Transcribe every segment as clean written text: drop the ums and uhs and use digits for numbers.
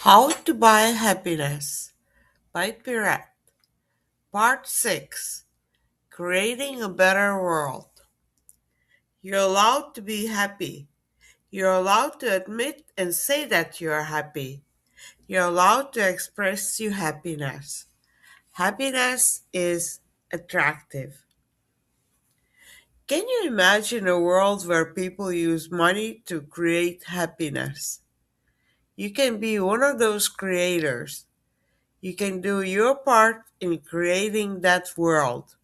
How to Buy Happiness by Pirate. Part 6, Creating a Better World. You're allowed to be happy. You're allowed to admit and say that you're happy. You're allowed to express your happiness. Happiness is attractive. Can you imagine a world where people use money to create happiness? You can be one of those creators. You can do your part in creating that world.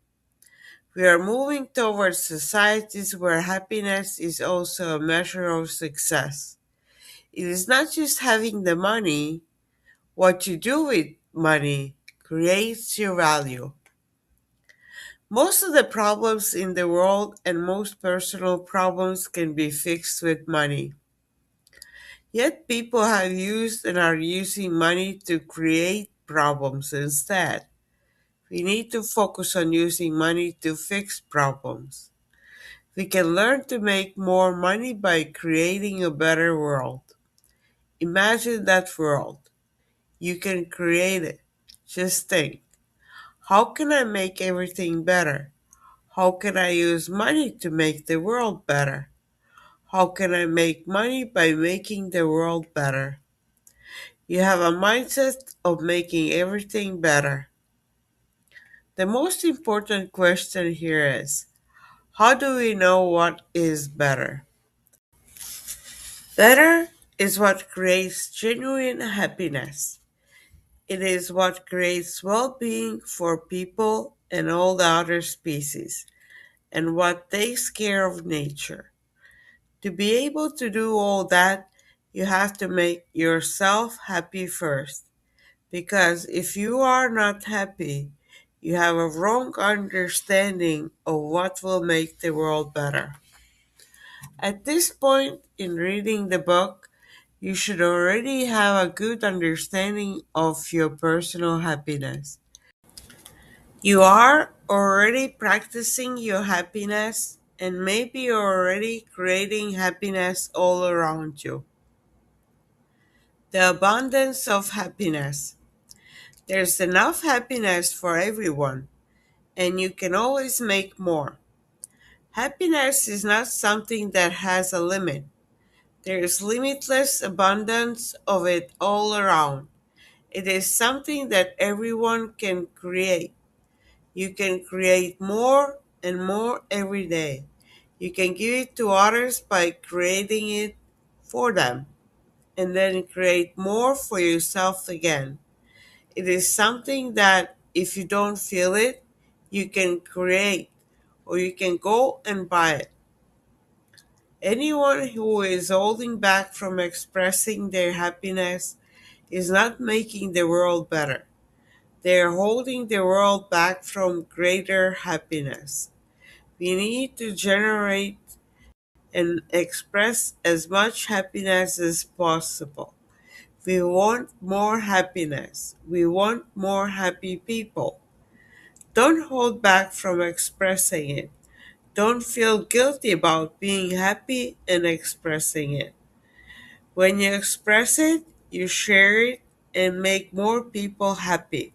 We are moving towards societies where happiness is also a measure of success. It is not just having the money, what you do with money creates your value. Most of the problems in the world and most personal problems can be fixed with money. Yet people have used and are using money to create problems instead. We need to focus on using money to fix problems. We can learn to make more money by creating a better world. Imagine that world. You can create it. Just think, how can I make everything better? How can I use money to make the world better? How can I make money by making the world better? You have a mindset of making everything better. The most important question here is, how do we know what is better? Better is what creates genuine happiness. It is what creates well being for people and all the other species, and what takes care of nature. To be able to do all that, you have to make yourself happy first. Because if you are not happy, you have a wrong understanding of what will make the world better. At this point in reading the book, you should already have a good understanding of your personal happiness. You are already practicing your happiness and maybe you're already creating happiness all around you. The abundance of happiness. There's enough happiness for everyone, and you can always make more. Happiness is not something that has a limit. There is limitless abundance of it all around. It is something that everyone can create. You can create more and more every day. You can give it to others by creating it for them, and then create more for yourself again. It is something that if you don't feel it, you can create or you can go and buy it. Anyone who is holding back from expressing their happiness is not making the world better. They are holding the world back from greater happiness. We need to generate and express as much happiness as possible. We want more happiness. We want more happy people. Don't hold back from expressing it. Don't feel guilty about being happy and expressing it. When you express it, you share it and make more people happy.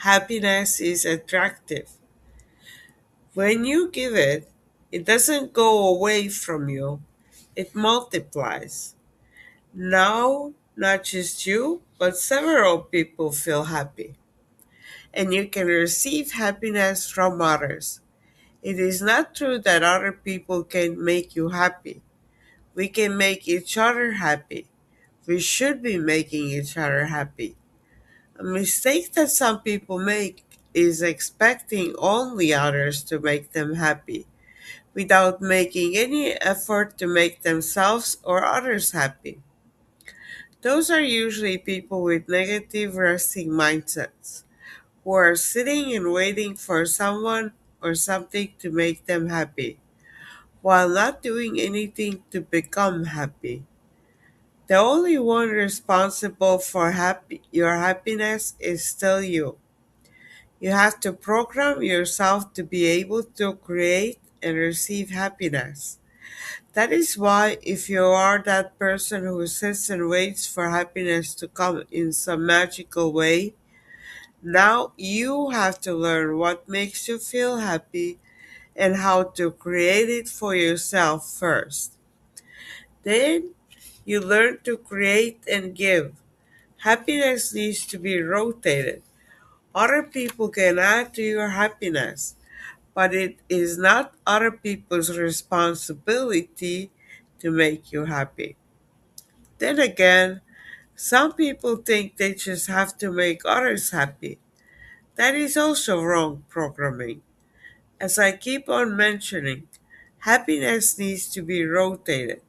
Happiness is attractive. When you give it, it doesn't go away from you, it multiplies. Now, not just you, but several people feel happy. And you can receive happiness from others. It is not true that other people can make you happy. We can make each other happy. We should be making each other happy. A mistake that some people make is expecting only others to make them happy without making any effort to make themselves or others happy. Those are usually people with negative resting mindsets who are sitting and waiting for someone or something to make them happy while not doing anything to become happy. The only one responsible for your happiness is still you. You have to program yourself to be able to create and receive happiness. That is why, if you are that person who sits and waits for happiness to come in some magical way, now you have to learn what makes you feel happy and how to create it for yourself first. Then you learn to create and give. Happiness needs to be rotated. Other people can add to your happiness, but it is not other people's responsibility to make you happy. Then again, some people think they just have to make others happy. That is also wrong programming. As I keep on mentioning, happiness needs to be rotated.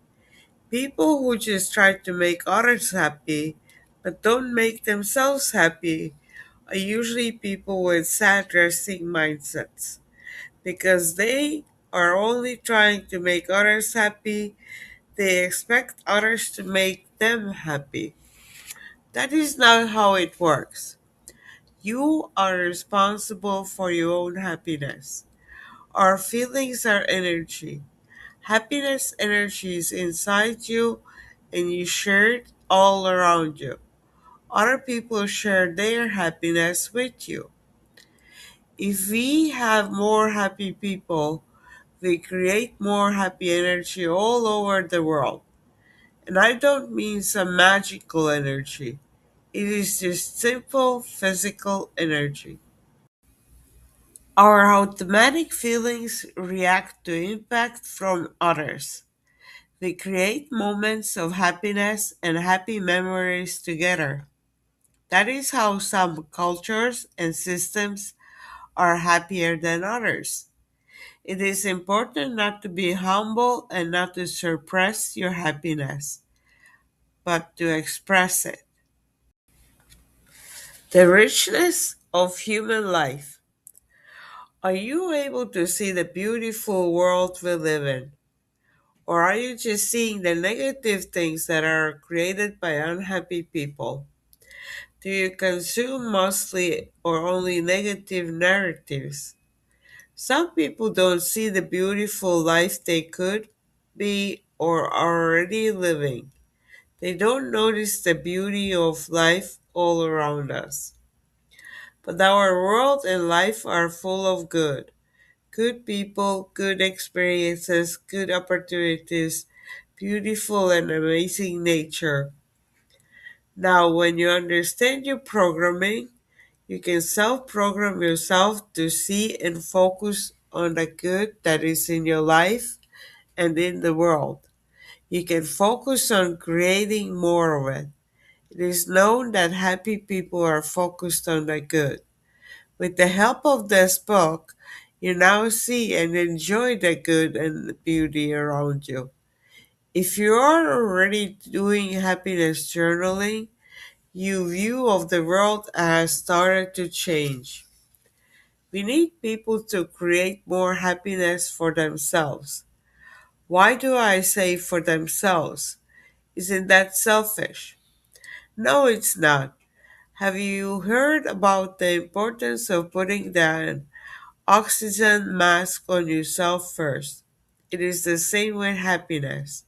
People who just try to make others happy but don't make themselves happy are usually people with sad resting mindsets because they are only trying to make others happy. They expect others to make them happy. That is not how it works. You are responsible for your own happiness. Our feelings are energy. Happiness energy is inside you and you share it all around you. Other people share their happiness with you. If we have more happy people, we create more happy energy all over the world. And I don't mean some magical energy. It is just simple physical energy. Our automatic feelings react to impact from others. We create moments of happiness and happy memories together. That is how some cultures and systems are happier than others. It is important not to be humble and not to suppress your happiness, but to express it. The richness of human life. Are you able to see the beautiful world we live in? Or are you just seeing the negative things that are created by unhappy people? Do you consume mostly or only negative narratives? Some people don't see the beautiful life they could be or are already living. They don't notice the beauty of life all around us. But our world and life are full of good. Good people, good experiences, good opportunities, beautiful and amazing nature. Now, when you understand your programming, you can self program yourself to see and focus on the good that is in your life and in the world. You can focus on creating more of it. It is known that happy people are focused on the good. With the help of this book, you now see and enjoy the good and the beauty around you. If you are already doing happiness journaling, your view of the world has started to change. We need people to create more happiness for themselves. Why do I say for themselves? Isn't that selfish? No, it's not. Have you heard about the importance of putting the oxygen mask on yourself first? It is the same with happiness.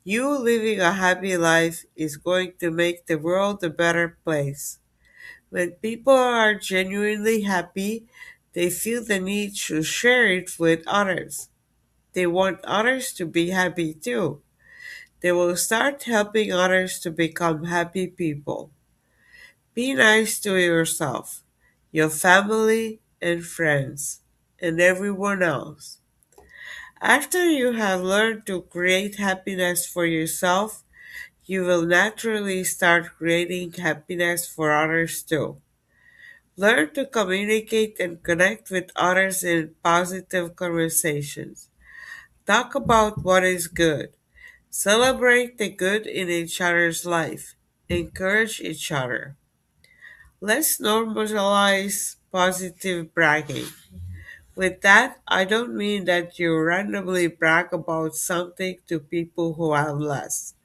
You living a happy life is going to make the world a better place. When people are genuinely happy, they feel the need to share it with others. They want others to be happy too. They will start helping others to become happy people. Be nice to yourself, your family and friends, and everyone else. After you have learned to create happiness for yourself, you will naturally start creating happiness for others too. Learn to communicate and connect with others in positive conversations. Talk about what is good. Celebrate the good in each other's life. Encourage each other. Let's normalize positive bragging. With that, I don't mean that you randomly brag about something to people who have less.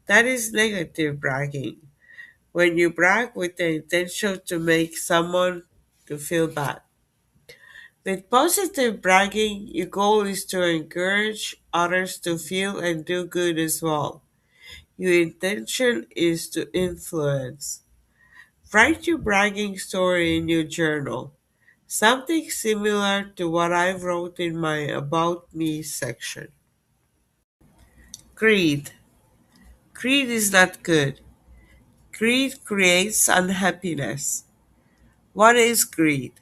That is negative bragging. When you brag with the intention to make someone to feel bad. With positive bragging, your goal is to encourage others to feel and do good as well. Your intention is to influence. Write your bragging story in your journal, something similar to what I wrote in my About Me section. Greed. Greed is not good. Greed creates unhappiness. What is greed?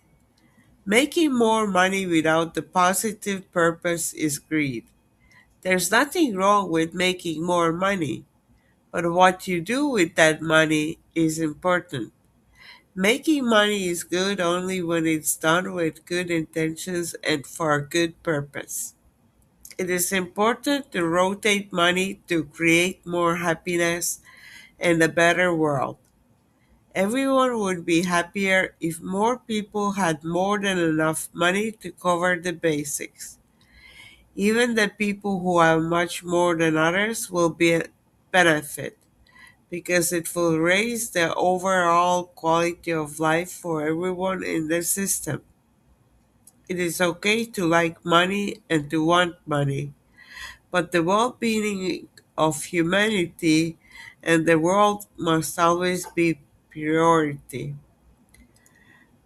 Making more money without the positive purpose is greed. There's nothing wrong with making more money, but what you do with that money is important. Making money is good only when it's done with good intentions and for a good purpose. It is important to rotate money to create more happiness and a better world. Everyone would be happier if more people had more than enough money to cover the basics. Even the people who have much more than others will benefit because it will raise the overall quality of life for everyone in the system. It is okay to like money and to want money, but the well being of humanity and the world must always be priority.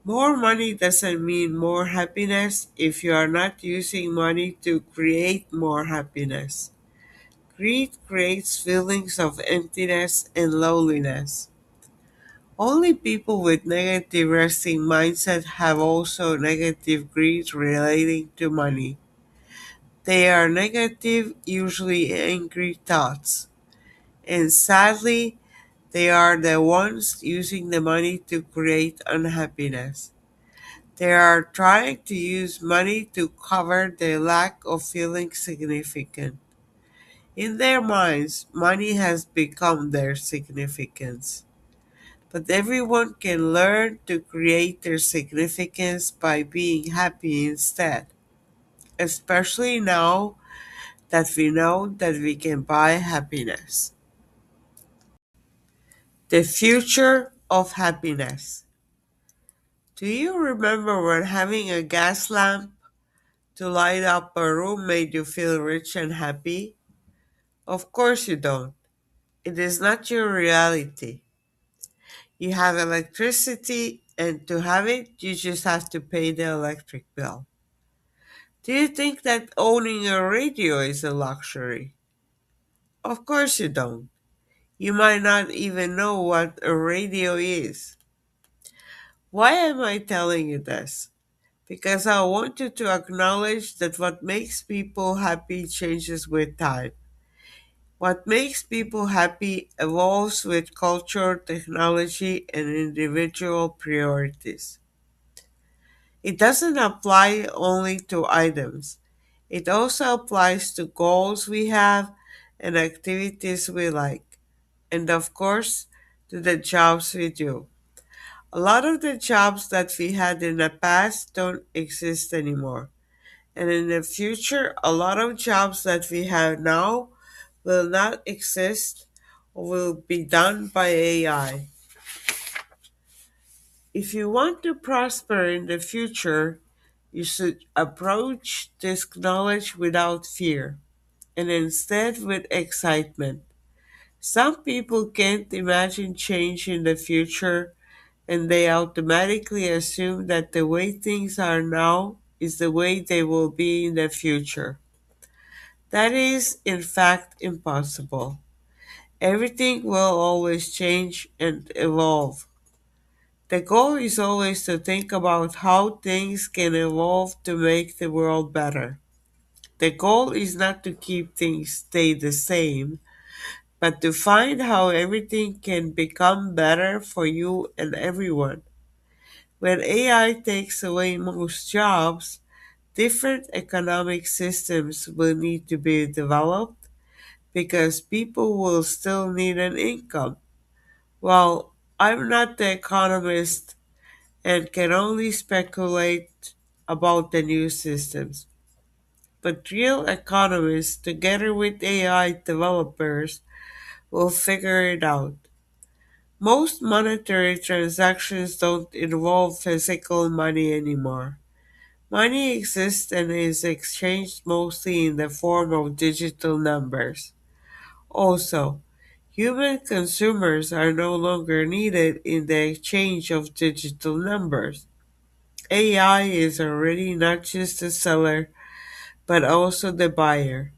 More money doesn't mean more happiness if you are not using money to create more happiness. Greed creates feelings of emptiness and loneliness. Only people with negative resting mindset have also negative greed relating to money. They are negative, usually angry thoughts. And sadly, they are the ones using the money to create unhappiness. They are trying to use money to cover their lack of feeling significant. In their minds, money has become their significance. But everyone can learn to create their significance by being happy instead, especially now that we know that we can buy happiness. The future of happiness. Do you remember when having a gas lamp to light up a room made you feel rich and happy? Of course you don't. It is not your reality. You have electricity, and to have it, you just have to pay the electric bill. Do you think that owning a radio is a luxury? Of course you don't. You might not even know what a radio is. Why am I telling you this? Because I want you to acknowledge that what makes people happy changes with time. What makes people happy evolves with culture, technology, and individual priorities. It doesn't apply only to items, it also applies to goals we have and activities we like, and of course, to the jobs we do. A lot of the jobs that we had in the past don't exist anymore. And in the future, a lot of jobs that we have now will not exist or will be done by AI. If you want to prosper in the future, you should approach this knowledge without fear and instead with excitement. Some people can't imagine change in the future and they automatically assume that the way things are now is the way they will be in the future. That is, in fact, impossible. Everything will always change and evolve. The goal is always to think about how things can evolve to make the world better. The goal is not to keep things stay the same, but to find how everything can become better for you and everyone. When AI takes away most jobs, different economic systems will need to be developed because people will still need an income. Well, I'm not the economist and can only speculate about the new systems. But real economists, together with AI developers, will figure it out. Most monetary transactions don't involve physical money anymore. Money exists and is exchanged mostly in the form of digital numbers. Also, human consumers are no longer needed in the exchange of digital numbers. AI is already not just the seller, but also the buyer.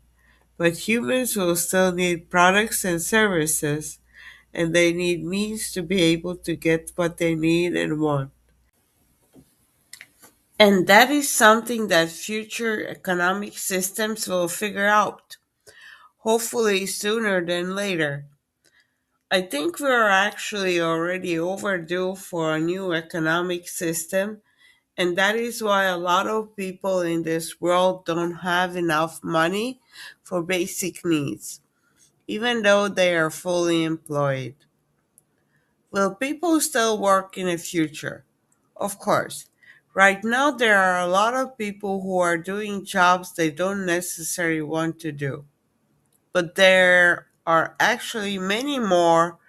But humans will still need products and services, and they need means to be able to get what they need and want. And that is something that future economic systems will figure out, hopefully sooner than later. I think we are actually already overdue for a new economic system, and that is why a lot of people in this world don't have enough money for basic needs, even though they are fully employed. Will people still work in the future? Of course. Right now, there are a lot of people who are doing jobs they don't necessarily want to do. But there are actually many more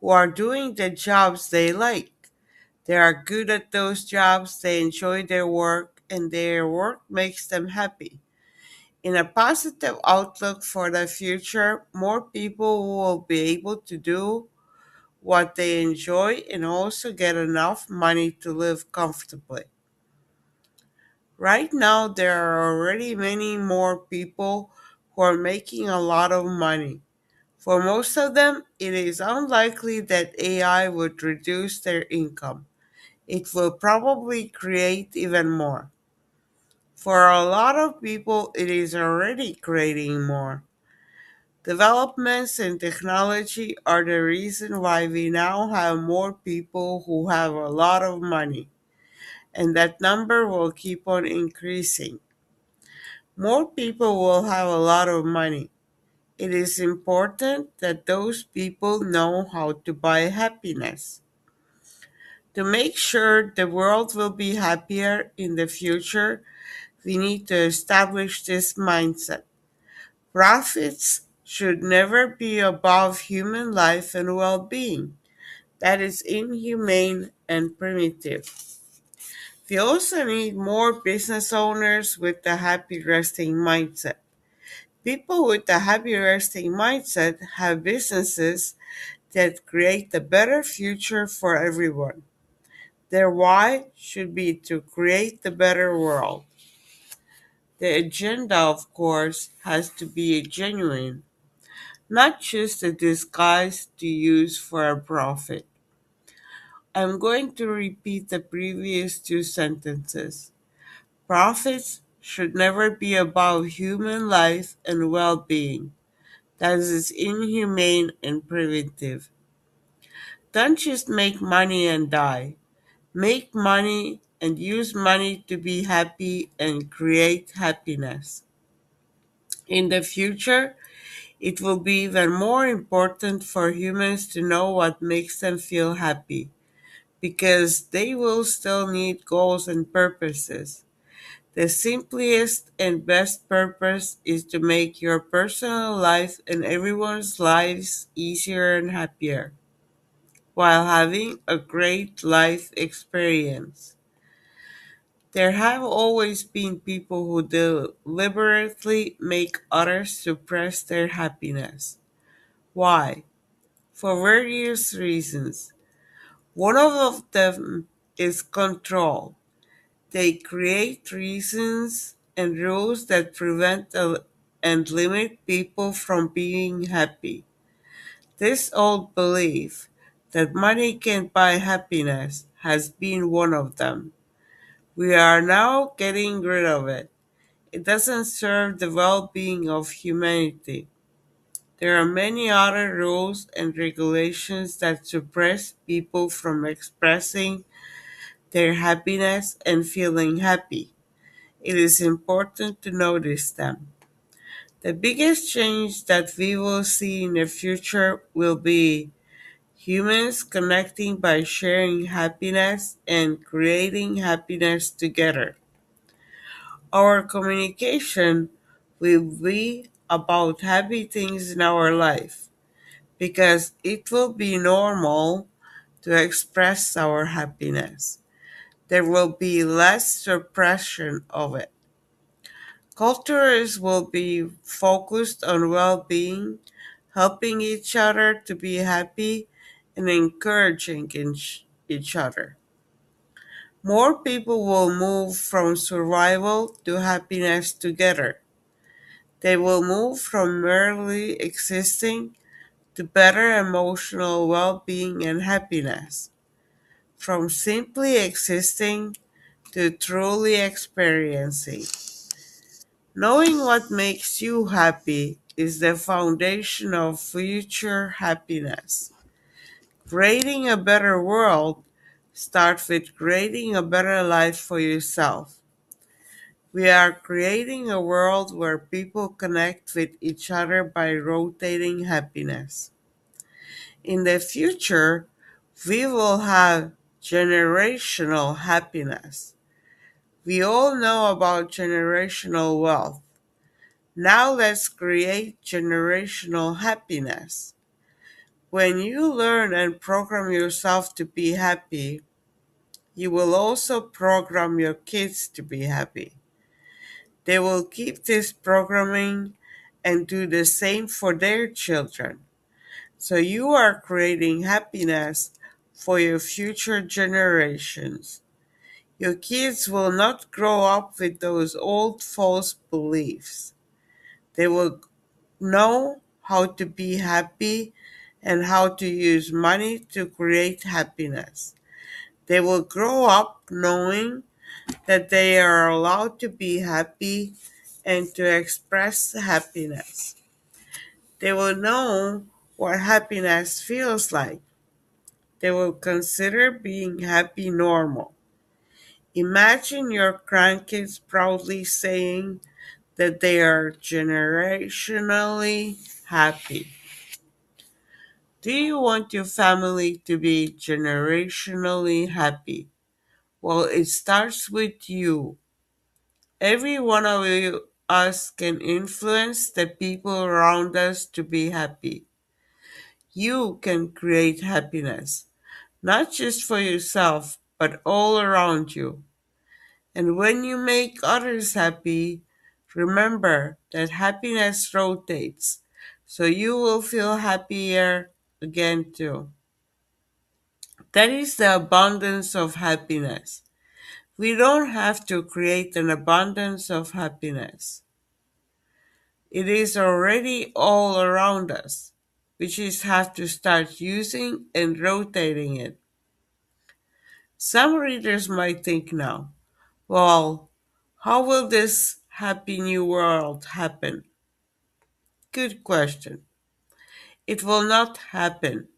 who are doing the jobs they like. They are good at those jobs, they enjoy their work, and their work makes them happy. In a positive outlook for the future, more people will be able to do what they enjoy and also get enough money to live comfortably. Right now, there are already many more people who are making a lot of money. For most of them, it is unlikely that AI would reduce their income. It will probably create even more. For a lot of people, it is already creating more. Developments in technology are the reason why we now have more people who have a lot of money, and that number will keep on increasing. More people will have a lot of money. It is important that those people know how to buy happiness. To make sure the world will be happier in the future, we need to establish this mindset. Profits should never be above human life and well being. That is inhumane and primitive. We also need more business owners with a happy resting mindset. People with a happy resting mindset have businesses that create a better future for everyone. Their why should be to create the better world. The agenda, of course, has to be genuine, not just a disguise to use for a profit. I'm going to repeat the previous two sentences. Profits should never be above human life and well being. That is inhumane and primitive. Don't just make money and die. Make money and use money to be happy and create happiness. In the future, it will be even more important for humans to know what makes them feel happy because they will still need goals and purposes. The simplest and best purpose is to make your personal life and everyone's lives easier and happier while having a great life experience. There have always been people who deliberately make others suppress their happiness. Why? For various reasons. One of them is control. They create reasons and rules that prevent and limit people from being happy. This old belief that money can buy happiness has been one of them. We are now getting rid of it. It doesn't serve the well being of humanity. There are many other rules and regulations that suppress people from expressing their happiness and feeling happy. It is important to notice them. The biggest change that we will see in the future will be humans connecting by sharing happiness and creating happiness together. Our communication will be about happy things in our life because it will be normal to express our happiness. There will be less suppression of it. Cultures will be focused on well being, helping each other to be happy, and encouraging each other. More people will move from survival to happiness together. They will move from merely existing to better emotional well being and happiness, from simply existing to truly experiencing. Knowing what makes you happy is the foundation of future happiness. Creating a better world starts with creating a better life for yourself. We are creating a world where people connect with each other by rotating happiness. In the future, we will have generational happiness. We all know about generational wealth. Now let's create generational happiness. When you learn and program yourself to be happy, you will also program your kids to be happy. They will keep this programming and do the same for their children. So you are creating happiness for your future generations. Your kids will not grow up with those old false beliefs. They will know how to be happy and how to use money to create happiness. They will grow up knowing that they are allowed to be happy and to express happiness. They will know what happiness feels like. They will consider being happy normal. Imagine your grandkids proudly saying that they are generationally happy. Do you want your family to be generationally happy? Well, it starts with you. Every one of us can influence the people around us to be happy. You can create happiness, not just for yourself, but all around you. And when you make others happy, remember that happiness rotates, so you will feel happier again too. That is the abundance of happiness. We don't have to create an abundance of happiness. It is already all around us. We just have to start using and rotating it. Some readers might think now, well, how will this happy new world happen? Good question. It will not happen.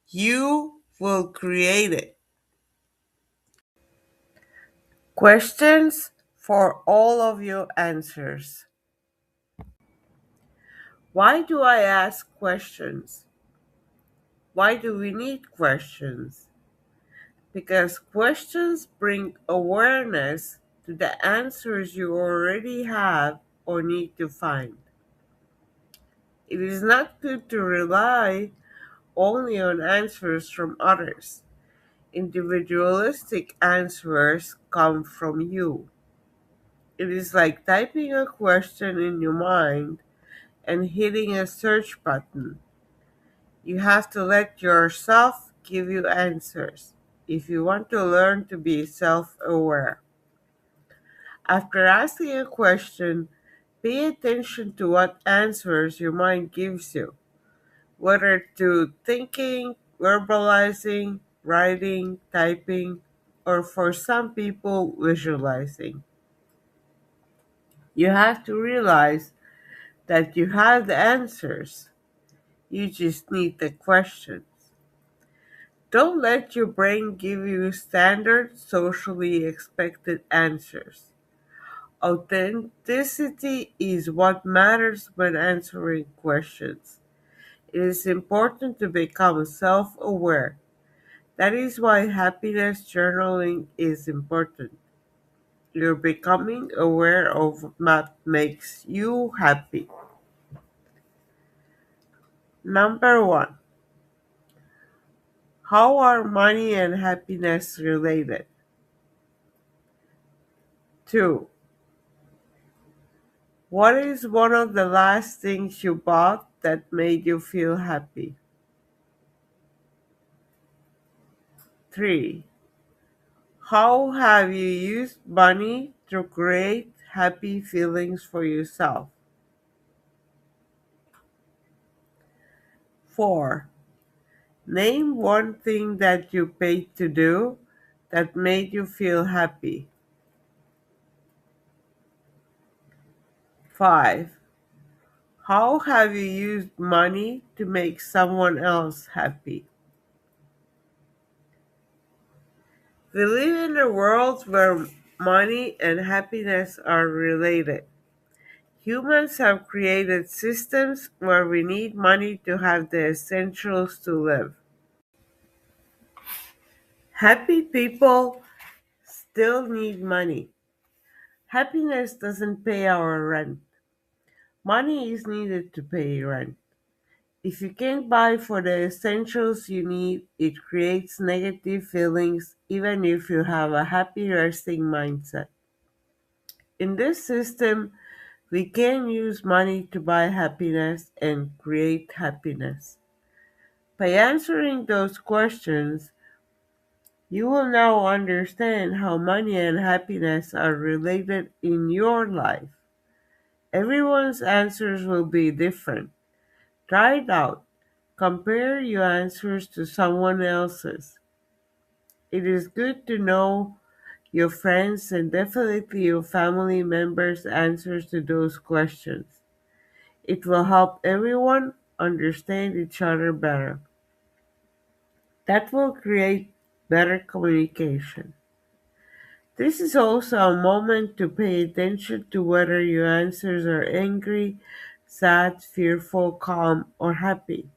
You will create it. Questions for all of your answers. Why do I ask questions? Why do we need questions? Because questions bring awareness to the answers you already have or need to find. It is not good to rely only on answers from others. Individualistic answers come from you. It is like typing a question in your mind and hitting a search button. You have to let yourself give you answers if you want to learn to be self aware. After asking a question, pay attention to what answers your mind gives you, whether to thinking, verbalizing, writing, typing, or for some people, visualizing. You have to realize that you have the answers. You just need the questions. Don't let your brain give you standard, socially expected answers. Authenticity is what matters when answering questions. It is important to become self aware. That is why happiness journaling is important. You're becoming aware of what makes you happy. Number one, how are money and happiness related? 2. What is one of the last things you bought that made you feel happy? 3. How have you used money to create happy feelings for yourself? 4. Name one thing that you paid to do that made you feel happy. 5. How have you used money to make someone else happy? We live in a world where money and happiness are related. Humans have created systems where we need money to have the essentials to live. Happy people still need money. Happiness doesn't pay our rent. Money is needed to pay rent. If you can't buy for the essentials you need, it creates negative feelings even if you have a happy resting mindset. In this system, we can use money to buy happiness and create happiness. By answering those questions, you will now understand how money and happiness are related in your life. Everyone's answers will be different. Try it out. Compare your answers to someone else's. It is good to know your friends and definitely your family members' answers to those questions. It will help everyone understand each other better. That will create better communication. This is also a moment to pay attention to whether your answers are angry, sad, fearful, calm, or happy.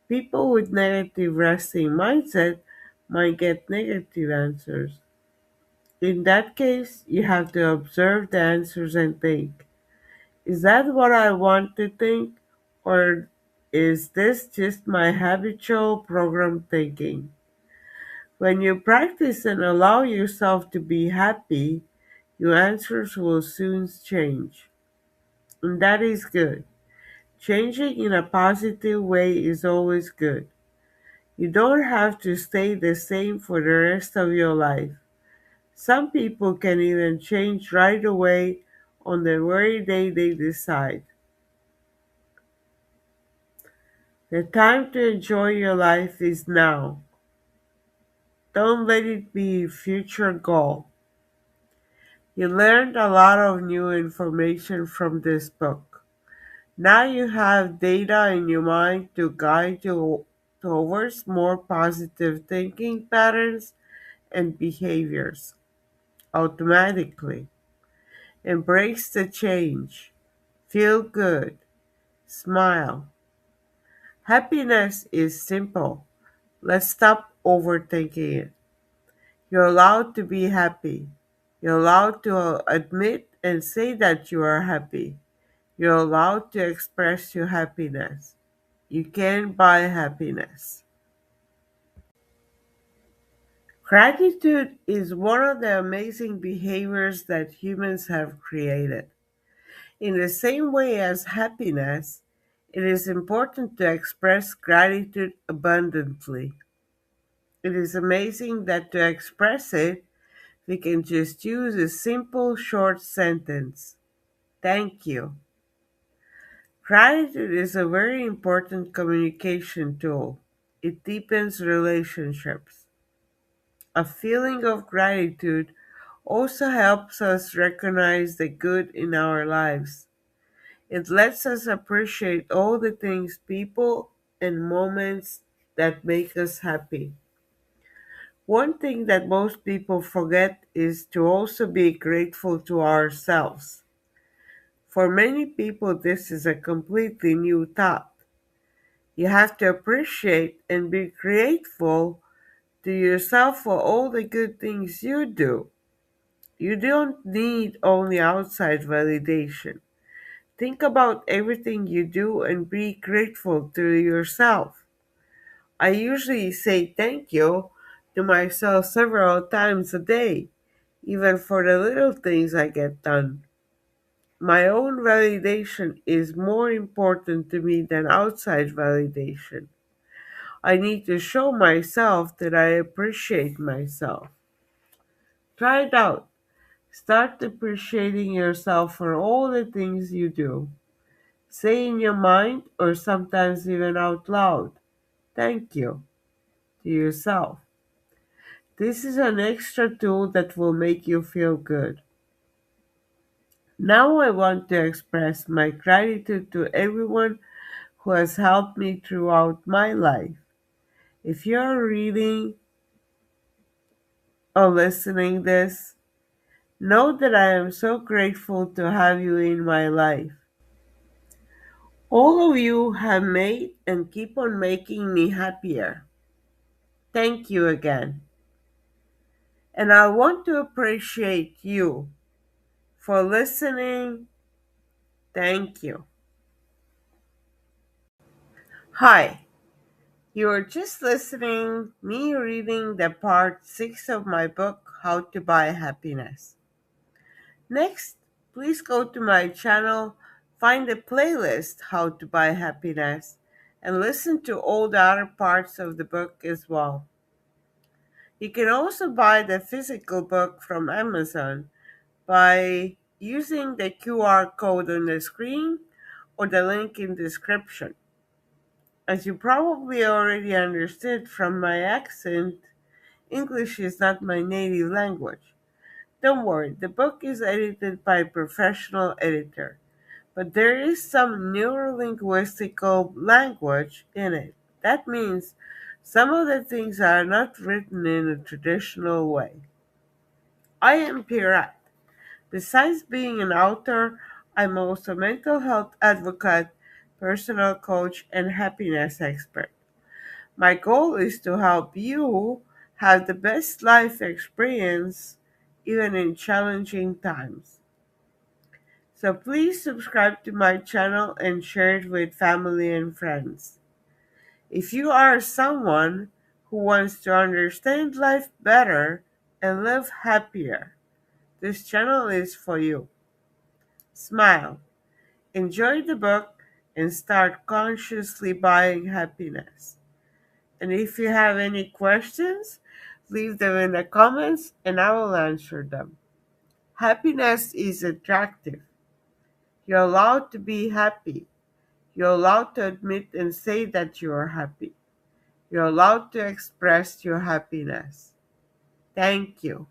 People with negative resting mindset might get negative answers. In that case, you have to observe the answers and think, is that what I want to think? Or is this just my habitual program thinking? When you practice and allow yourself to be happy, your answers will soon change. And that is good. Changing in a positive way is always good. You don't have to stay the same for the rest of your life. Some people can even change right away on the very day they decide. The time to enjoy your life is now. Don't let it be a future goal. You learned a lot of new information from this book. Now you have data in your mind to guide you towards more positive thinking patterns and behaviors automatically. Embrace the change. Feel good. Smile. Happiness is simple. Let's stop overthinking it. You're allowed to be happy. You're allowed to admit and say that you are happy. You're allowed to express your happiness. You can buy happiness. Gratitude is one of the amazing behaviors that humans have created. In the same way as happiness, it is important to express gratitude abundantly. It is amazing that to express it, we can just use a simple short sentence. Thank you. Gratitude is a very important communication tool. It deepens relationships. A feeling of gratitude also helps us recognize the good in our lives. It lets us appreciate all the things, people, and moments that make us happy. One thing that most people forget is to also be grateful to ourselves. For many people, this is a completely new thought. You have to appreciate and be grateful to yourself for all the good things you do. You don't need only outside validation. Think about everything you do and be grateful to yourself. I usually say thank you to myself several times a day. even for the little things I get done. My own validation is more important to me than outside validation. I need to show myself that I appreciate myself. Try it out. Start appreciating yourself for all the things you do. Say in your mind or sometimes even out loud, thank you to yourself. This is an extra tool that will make you feel good. Now I want to express my gratitude to everyone who has helped me throughout my life. If you're reading or listening this, know that I am so grateful to have you in my life. All of you have made and keep on making me happier. Thank you again. And I want to appreciate you for listening. Thank you. Hi, you are just listening me reading the part 6 of my book How to Buy Happiness. Next, please go to my channel, find the playlist How to Buy Happiness, and listen to all the other parts of the book as well. You can also buy the physical book from Amazon by using the QR code on the screen or the link in the description. As you probably already understood from my accent, English is not my native language. Don't worry, the book is edited by a professional editor, but there is some neurolinguistical language in it. That means some of the things are not written in a traditional way. I am Pirat. Besides being an author, I'm also a mental health advocate, personal coach, and happiness expert. My goal is to help you have the best life experience even in challenging times. So please subscribe to my channel and share it with family and friends. If you are someone who wants to understand life better and live happier, this channel is for you. Smile, enjoy the book, and start consciously buying happiness. And if you have any questions, leave them in the comments and I will answer them. Happiness is attractive. You're allowed to be happy. You're allowed to admit and say that you are happy. You're allowed to express your happiness. Thank you.